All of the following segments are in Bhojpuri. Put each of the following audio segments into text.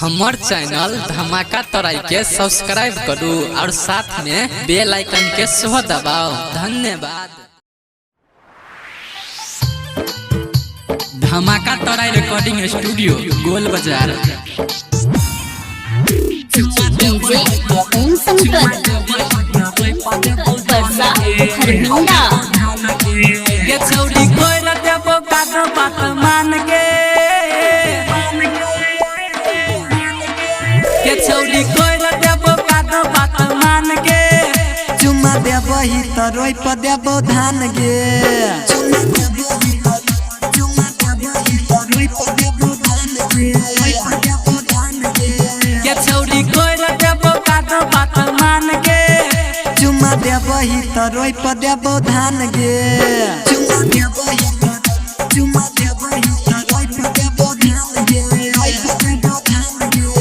हमार चैनल धमाका तराई के सब्सक्राइब करू और साथ में बेल आइकन के सह दबाओ। धन्यवाद। धमाका तराई रिकॉर्डिंग स्टूडियो गोल बाजार। के छौड़ी कोई देबो काटो बात मान के छौड़ी कोई देबो काटो बात मान के चुमा देबो ही तो रोई प देबो धान गे के छौड़ी कोई देबो काटो बात मान के चुमा देबो ही तो रोई प देबो धान गे चुमा देबो ही चुमा देबो ही तो रोई प देबो धान गे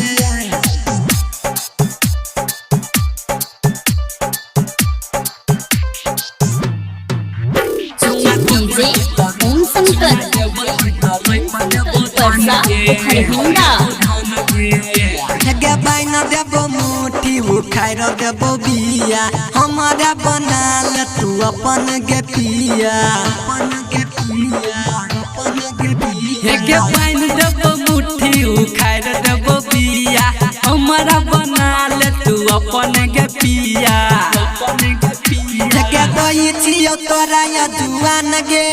के बाइना देबो मुठी उखाइर देबो बिया हमारा बनाल तू अपन गे पिया के पाइन देबो मुठी उखाइर देबो बिया हमारा बनाल तू अपन गे पिया के दई छियो तोरा या जुआन गे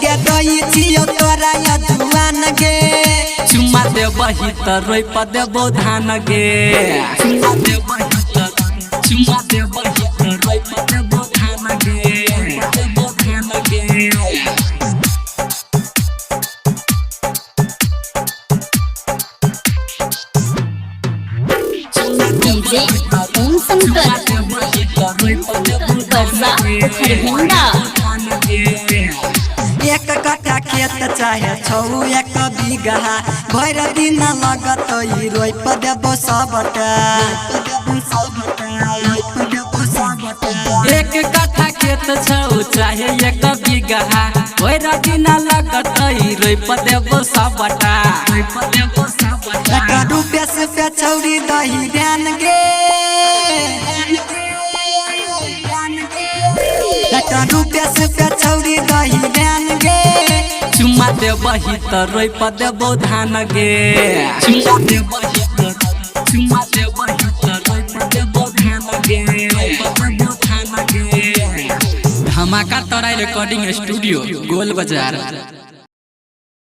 के दई छियो तोरा या जुआन गे चुमा देबो ही त रोई प देबो धान गे चुमा देबो ही त रोई प देबो धान गे एक कट्ठा खेत चाहे छौ एक बीघा भर दिन लगत ई रोई प देबो सबटा एक कट्ठा खेत छौ चाहे एक बीघा भर दिन लगत ई रोई प देबो सबटा रुपया से छौरी दही ध्यान गे रुपया से छौरी दही ध्यान गे चुमा देबो ही त रोई प देबो धान गे चुमा देबो ही त रोई प देबो धान गे धमाका तराई रिकॉर्डिंग स्टूडियो गोल बाजार।